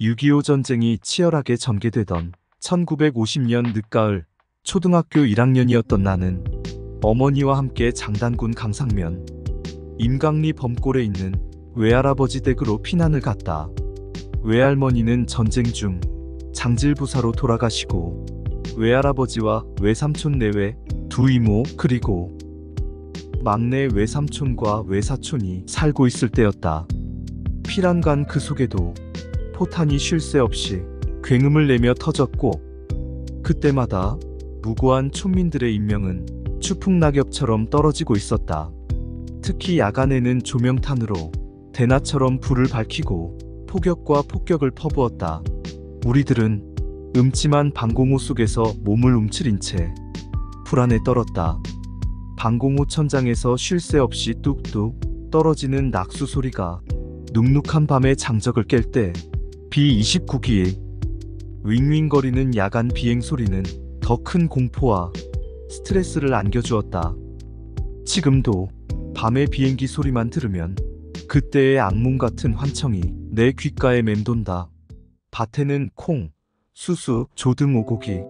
6.25 전쟁이 치열하게 전개되던 1950년 늦가을 초등학교 1학년이었던 나는 어머니와 함께 장단군 강상면 임강리 범골에 있는 외할아버지 댁으로 피난을 갔다. 외할머니는 전쟁 중 장질부사로 돌아가시고 외할아버지와 외삼촌 내외 두 이모 그리고 막내 외삼촌과 외사촌이 살고 있을 때였다. 피난간 그 속에도 포탄이 쉴 새 없이 굉음을 내며 터졌고 그때마다 무고한 촌민들의 인명은 추풍낙엽처럼 떨어지고 있었다. 특히 야간에는 조명탄으로 대낮처럼 불을 밝히고 폭격과 폭격을 퍼부었다. 우리들은 음침한 방공호 속에서 몸을 움츠린 채 불안에 떨었다. 방공호 천장에서 쉴 새 없이 뚝뚝 떨어지는 낙수 소리가 눅눅한 밤의 장적을 깰 때 B-29기 윙윙거리는 야간 비행 소리는 더 큰 공포와 스트레스를 안겨주었다. 지금도 밤의 비행기 소리만 들으면 그때의 악몽 같은 환청이 내 귓가에 맴돈다. 밭에는 콩, 수수, 조등 오고기,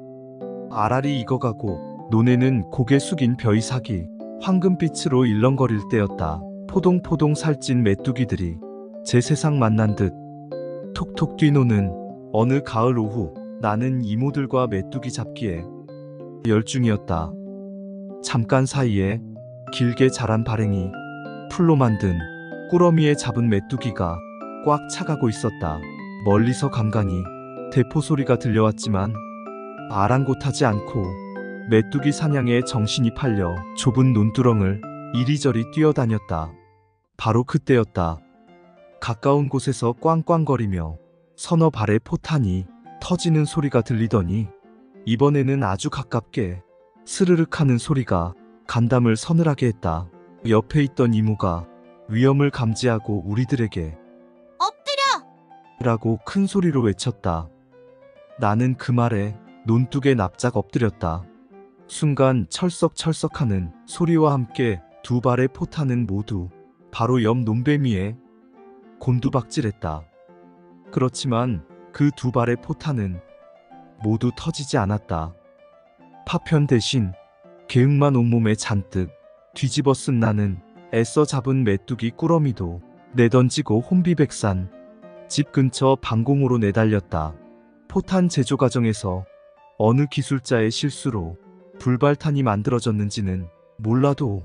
알알이 익어가고 논에는 고개 숙인 벼이삭이 황금빛으로 일렁거릴 때였다. 포동포동 살찐 메뚜기들이 제 세상 만난 듯 톡톡 뛰노는 어느 가을 오후, 나는 이모들과 메뚜기 잡기에 열중이었다. 잠깐 사이에 길게 자란 발행이 풀로 만든 꾸러미에 잡은 메뚜기가 꽉 차가고 있었다. 멀리서 간간히 대포 소리가 들려왔지만 아랑곳하지 않고 메뚜기 사냥에 정신이 팔려 좁은 논두렁을 이리저리 뛰어다녔다. 바로 그때였다. 가까운 곳에서 꽝꽝거리며 서너 발의 포탄이 터지는 소리가 들리더니 이번에는 아주 가깝게 스르륵 하는 소리가 간담을 서늘하게 했다. 옆에 있던 이모가 위험을 감지하고 우리들에게 엎드려! 라고 큰 소리로 외쳤다. 나는 그 말에 논둑에 납작 엎드렸다. 순간 철썩철썩하는 소리와 함께 두 발의 포탄은 모두 바로 옆 논뱀위에 곤두박질했다. 그렇지만 그 두 발의 포탄은 모두 터지지 않았다. 파편 대신 개응만 온몸에 잔뜩 뒤집어 쓴 나는 애써 잡은 메뚜기 꾸러미도 내던지고 혼비백산 집 근처 방공호로 내달렸다. 포탄 제조 과정에서 어느 기술자의 실수로 불발탄이 만들어졌는지는 몰라도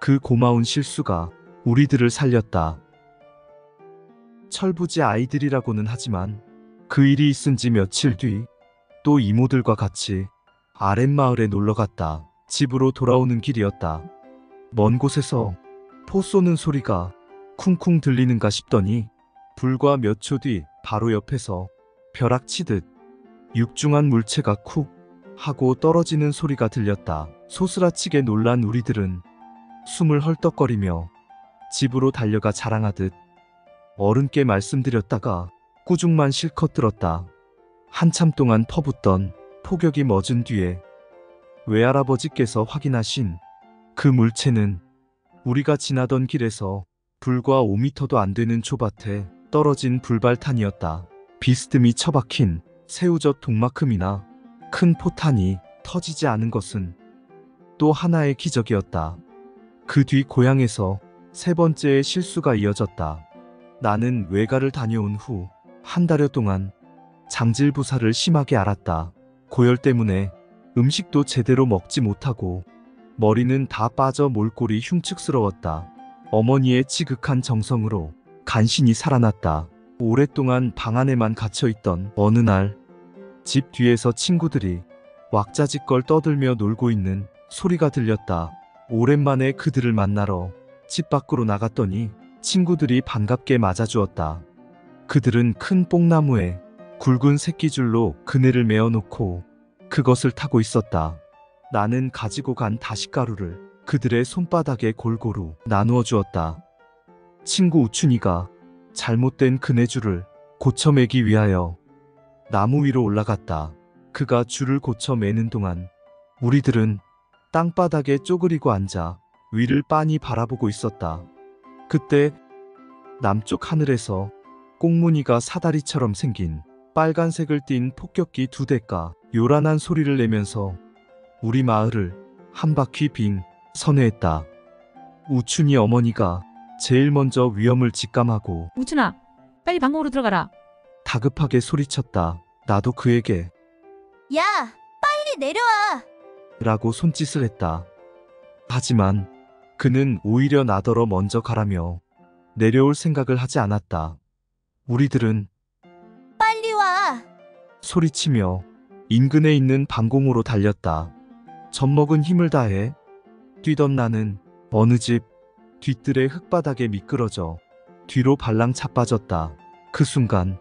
그 고마운 실수가 우리들을 살렸다. 철부지 아이들이라고는 하지만 그 일이 있은 지 며칠 뒤 또 이모들과 같이 아랫마을에 놀러갔다. 집으로 돌아오는 길이었다. 먼 곳에서 포 쏘는 소리가 쿵쿵 들리는가 싶더니 불과 몇 초 뒤 바로 옆에서 벼락치듯 육중한 물체가 쿡 하고 떨어지는 소리가 들렸다. 소스라치게 놀란 우리들은 숨을 헐떡거리며 집으로 달려가 자랑하듯 어른께 말씀드렸다가 꾸중만 실컷 들었다. 한참 동안 퍼붓던 폭격이 멎은 뒤에 외할아버지께서 확인하신 그 물체는 우리가 지나던 길에서 불과 5m도 안 되는 좁밭에 떨어진 불발탄이었다. 비스듬히 처박힌 새우젓 동만큼이나 큰 포탄이 터지지 않은 것은 또 하나의 기적이었다. 그 뒤 고향에서 세 번째의 실수가 이어졌다. 나는 외가를 다녀온 후 한 달여 동안 장질부사를 심하게 앓았다. 고열 때문에 음식도 제대로 먹지 못하고 머리는 다 빠져 몰골이 흉측스러웠다. 어머니의 지극한 정성으로 간신히 살아났다. 오랫동안 방 안에만 갇혀있던 어느 날 집 뒤에서 친구들이 왁자지껄 떠들며 놀고 있는 소리가 들렸다. 오랜만에 그들을 만나러 집 밖으로 나갔더니 친구들이 반갑게 맞아주었다. 그들은 큰 뽕나무에 굵은 새끼줄로 그네를 메어놓고 그것을 타고 있었다. 나는 가지고 간 다시가루를 그들의 손바닥에 골고루 나누어 주었다. 친구 우춘이가 잘못된 그네줄을 고쳐매기 위하여 나무 위로 올라갔다. 그가 줄을 고쳐 매는 동안 우리들은 땅바닥에 쪼그리고 앉아 위를 빤히 바라보고 있었다. 그때 남쪽 하늘에서 꽁무니가 사다리처럼 생긴 빨간색을 띤 폭격기 2대가 요란한 소리를 내면서 우리 마을을 한 바퀴 빙 선회했다. 우춘이 어머니가 제일 먼저 위험을 직감하고 우춘아, 빨리 방공으로 들어가라. 다급하게 소리쳤다. 나도 그에게 야, 빨리 내려와. 라고 손짓을 했다. 하지만 그는 오히려 나더러 먼저 가라며 내려올 생각을 하지 않았다. 우리들은 빨리 와. 소리치며 인근에 있는 방공호로 달렸다. 젖먹은 힘을 다해 뛰던 나는 어느 집 뒤뜰의 흙바닥에 미끄러져 뒤로 발랑 자빠졌다. 그 순간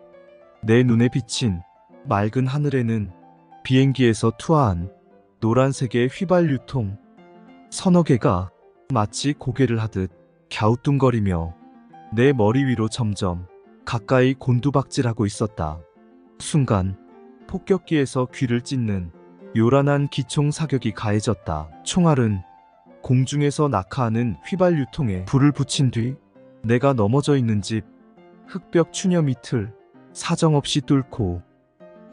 내 눈에 비친 맑은 하늘에는 비행기에서 투하한 노란색의 휘발유통 서너 개가 마치 고개를 하듯 갸우뚱거리며 내 머리 위로 점점 가까이 곤두박질하고 있었다. 순간 폭격기에서 귀를 찢는 요란한 기총 사격이 가해졌다. 총알은 공중에서 낙하하는 휘발유통에 불을 붙인 뒤 내가 넘어져 있는 집 흙벽 추녀 밑을 사정없이 뚫고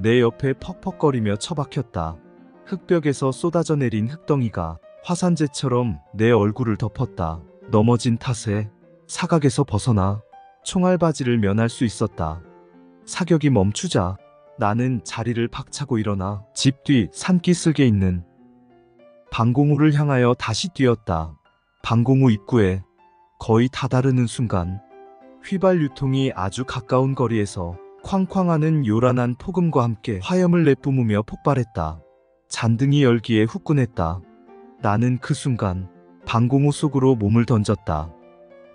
내 옆에 퍽퍽거리며 처박혔다. 흙벽에서 쏟아져 내린 흙덩이가 화산재처럼 내 얼굴을 덮었다. 넘어진 탓에 사각에서 벗어나 총알바지를 면할 수 있었다. 사격이 멈추자 나는 자리를 박차고 일어나 집 뒤 산기슭에 있는 방공호를 향하여 다시 뛰었다. 방공호 입구에 거의 다다르는 순간 휘발유통이 아주 가까운 거리에서 쾅쾅하는 요란한 폭음과 함께 화염을 내뿜으며 폭발했다. 잔등이 열기에 후끈했다. 나는 그 순간 방공호 속으로 몸을 던졌다.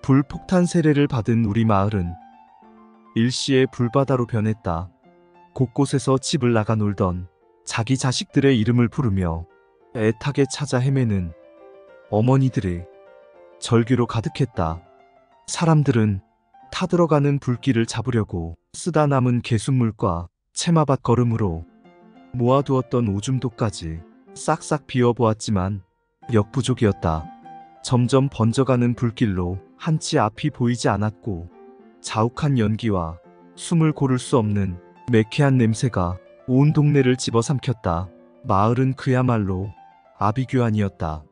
불폭탄 세례를 받은 우리 마을은 일시에 불바다로 변했다. 곳곳에서 집을 나가 놀던 자기 자식들의 이름을 부르며 애타게 찾아 헤매는 어머니들이 절규로 가득했다. 사람들은 타들어가는 불길을 잡으려고 쓰다 남은 개순물과 채마밭 거름으로 모아두었던 오줌도까지 싹싹 비워보았지만 역부족이었다. 점점 번져가는 불길로 한치 앞이 보이지 않았고 자욱한 연기와 숨을 고를 수 없는 매캐한 냄새가 온 동네를 집어삼켰다. 마을은 그야말로 아비규환이었다.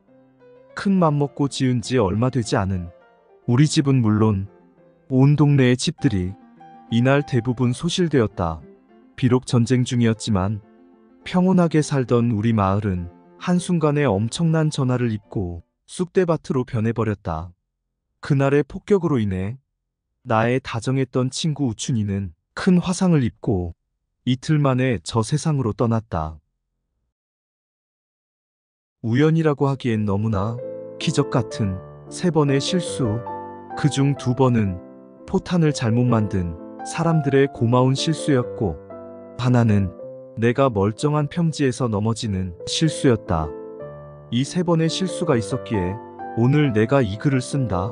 큰 맘먹고 지은 지 얼마 되지 않은 우리 집은 물론 온 동네의 집들이 이날 대부분 소실되었다. 비록 전쟁 중이었지만 평온하게 살던 우리 마을은 한순간에 엄청난 전화를 입고 쑥대밭으로 변해버렸다. 그날의 폭격으로 인해 나의 다정했던 친구 우춘이는 큰 화상을 입고 이틀 만에 저 세상으로 떠났다. 우연이라고 하기엔 너무나 기적 같은 3번의 실수, 그중 2번은 포탄을 잘못 만든 사람들의 고마운 실수였고, 하나는 내가 멀쩡한 평지에서 넘어지는 실수였다. 이 3번의 실수가 있었기에 오늘 내가 이 글을 쓴다.